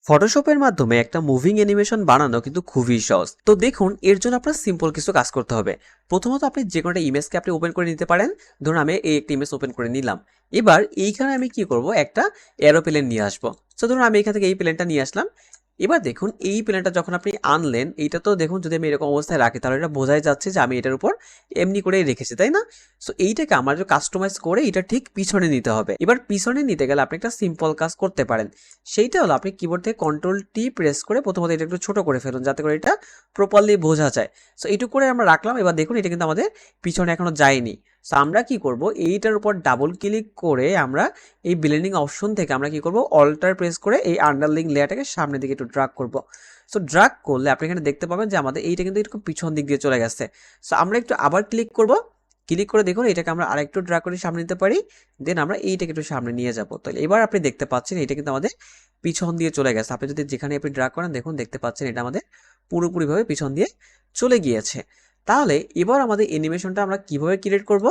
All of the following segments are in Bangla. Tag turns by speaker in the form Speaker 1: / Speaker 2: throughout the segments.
Speaker 1: ফটোশপের মাধ্যমে একটা মুভিং অ্যানিমেশন বানানো কিন্তু খুবই সহজ। তো দেখুন, এর জন্য আপনার সিম্পল কিছু কাজ করতে হবে। প্রথমত আপনি যে কোনো একটা ইমেজকে আপনি ওপেন করে নিতে পারেন। ধরুন আমি এই একটা ইমেজ ওপেন করে নিলাম। এবার এইখানে আমি কি করব, একটা এরোপ্লেন নিয়ে আসবো। তো ধরুন আমি এখান থেকে এই প্লেনটা নিয়ে আসলাম। এবার দেখুন এই প্লেনটা যখন আপনি আনলেন, এইটা তো দেখুন যদি আমি এরকম অবস্থায় রাখি তাহলে এটা বোঝাই যাচ্ছে যে আমি এটার উপর এমনি করেই রেখেছি, তাই না? সো এইটাকে আমার যে কাস্টমাইজ করে এটা ঠিক পিছনে নিতে হবে। এবার পিছনে নিতে গেলে আপনি একটা সিম্পল কাজ করতে পারেন। সেইটা হলো আপনি কিবোর্ড থেকে কন্ট্রোল টি প্রেস করে প্রথমত এটা একটু ছোট করে ফেলুন, যাতে করে এটা প্রপারলি বোঝা যায়। সো এইটুকু করে আমরা রাখলাম। এবার দেখুন এটা কিন্তু আমাদের পিছনে এখনো যায়নি। সো আমরা কি করব, এইটার উপর ডাবল ক্লিক করে আমরা এই ব্লেন্ডিং অপশন থেকে আমরা কি করব, অল্টার প্রেস করে এই আন্ডারলাইং লেয়ারটাকে সামনের দিকে একটু ড্রাগ করব। সো ড্রাগ করলে আপনি এখানে দেখতে পাবেন যে আমাদের এইটা কিন্তু এরকম পিছন দিক দিয়ে চলে গেছে। সো আমরা একটু আবার ক্লিক করব। ক্লিক করে দেখুন এটাকে আমরা আরেকটু ড্রাগ করে সামনে নিতে পারি। দেন আমরা এইটাকে একটু সামনে নিয়ে যাব। তাহলে এবার আপনি দেখতে পাচ্ছেন এটা কিন্তু আমাদের পিছন দিয়ে চলে গেছে। আপনি যদি যেখানে আপনি ড্রাগ করেন দেখুন দেখতে পাচ্ছেন এটা আমাদের পুরোপুরিভাবে পিছন দিয়ে চলে গিয়েছে। তাহলে এবার আমাদের অ্যানিমেশনটা আমরা কিভাবে ক্রিয়েট করব,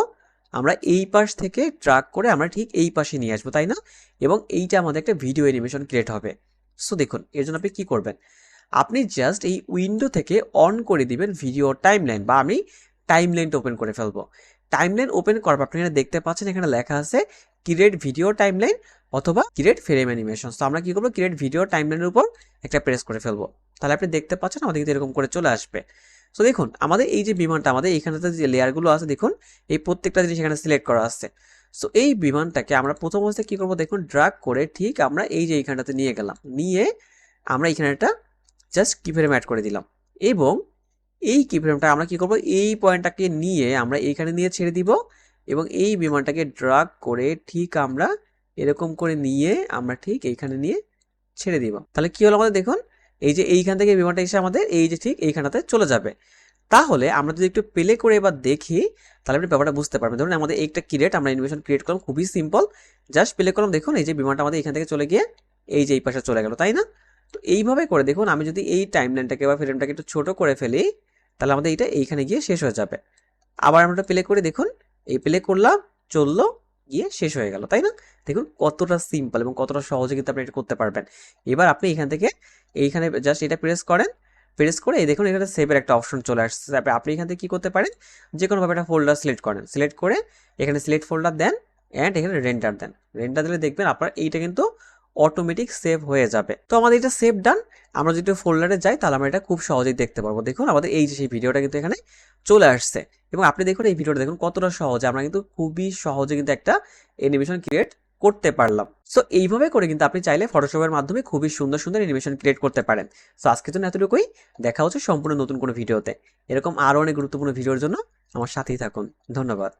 Speaker 1: আমরা এই পাশ থেকে ড্রাগ করে আমরা ঠিক এই পাশে নিয়ে আসবো, তাই না? এবং এইটা আমাদের একটা ভিডিও অ্যানিমেশন ক্রিয়েট হবে। সো দেখুন এর জন্য আপনি কি করবেন, আপনি জাস্ট এই উইন্ডো থেকে অন করে দিবেন ভিডিও টাইমলাইন, বা আমি টাইমলাইনটা ওপেন করে ফেলবো। টাইমলাইন ওপেন করার পর আপনি এখানে দেখতে পাচ্ছেন এখানে লেখা আছে ক্রিয়েট ভিডিও টাইমলাইন অথবা ক্রিয়েট ফ্রেম অ্যানিমেশন। তো আমরা কি করবো, ক্রিয়েট ভিডিও টাইমলাইনের উপর একটা প্রেস করে ফেলবো। তাহলে আপনি দেখতে পাচ্ছেন আমাদের কিন্তু এরকম করে চলে আসবে। সো দেখুন আমাদের এই যে বিমানটা, আমাদের এইখানেতে যে লেয়ারগুলো আছে দেখুন, এই প্রত্যেকটা জিনিস এখানে সিলেক্ট করা আছে। সো এই বিমানটাকে আমরা প্রথম অবস্থায় কি করবো দেখুন, ড্রাগ করে ঠিক আমরা এই যে এইখানটাতে নিয়ে গেলাম, নিয়ে আমরা এখানে একটা জাস্ট কিফ্রেম অ্যাড করে দিলাম। এবং এই কিফ্রেমটা আমরা কি করব, এই পয়েন্টটাকে নিয়ে আমরা এইখানে নিয়ে ছেড়ে দিব। এবং এই বিমানটাকে ড্রাগ করে ঠিক আমরা এরকম করে নিয়ে আমরা ঠিক এইখানে নিয়ে ছেড়ে দিব। তাহলে কি হলো আমাদের দেখুন, এই যে এইখান থেকে বিমানটা এসে আমাদের এই যে ঠিক এইখানটাতে চলে যাবে। তাহলে আমরা যদি একটু প্লে করে এবার দেখি তাহলে আপনি ব্যাপারটা বুঝতে পারবেন। ধরুন আমাদের একটা ক্রিয়েট, আমরা অ্যানিমেশন ক্রিয়েট করলাম, খুবই সিম্পল। জাস্ট প্লে করলাম, দেখুন এই যে বিমানটা আমাদের এখান থেকে চলে গিয়ে এই যে এই পাশে চলে গেল, তাই না? তো এইভাবে করে দেখুন, আমি যদি এই টাইমলাইনটাকে বা ফ্রেমটাকে একটু ছোট করে ফেলি তাহলে আমাদের এইটা এইখানে গিয়ে শেষ হয়ে যাবে। আবার আমরা প্লে করে দেখুন, এই প্লে করলাম, চললো, গিয়ে শেষ হয়ে গেল, তাই না? দেখুন কতটা সিম্পল এবং কতটা সহজে কিন্তু আপনি এটা করতে পারবেন। এবার আপনি এখান থেকে এইখানে জাস্ট এটা প্রেস করেন, প্রেস করে এই দেখুন এখানে সেভের একটা অপশন চলে আসছে। তারপরে আপনি এখান থেকে কি করতে পারেন, যে কোনোভাবে একটা ফোল্ডার সিলেক্ট করেন, সিলেক্ট করে এখানে সিলেক্ট ফোল্ডার দেন অ্যান্ড এখানে রেন্ডার দেন। রেন্ডার দিলে দেখবেন আপনার এইটা কিন্তু অটোমেটিক সেভ হয়ে যাবে। তো আমাদের এটা সেভ ডান। আমরা যদি ফোল্ডারে যাই তাহলে আমরা এটা খুব সহজেই দেখতে পারবো। দেখুন আমাদের এই যে সেই ভিডিওটা কিন্তু এখানে চলে আসছে। এবং আপনি দেখুন এই ভিডিওটা দেখুন কতটা সহজে আমরা কিন্তু খুবই সহজে কিন্তু একটা অ্যানিমেশন ক্রিয়েট করতে পারলাম। সো এইভাবে করে কিন্তু আপনি চাইলে ফটোশপের মাধ্যমে খুবই সুন্দর সুন্দর অ্যানিমেশন ক্রিয়েট করতে পারেন। সো আজকের জন্য এতটুকুই। দেখা হচ্ছে সম্পূর্ণ নতুন কোনো ভিডিওতে। এরকম আরও অনেক গুরুত্বপূর্ণ ভিডিওর জন্য আমার সাথেই থাকুন। ধন্যবাদ।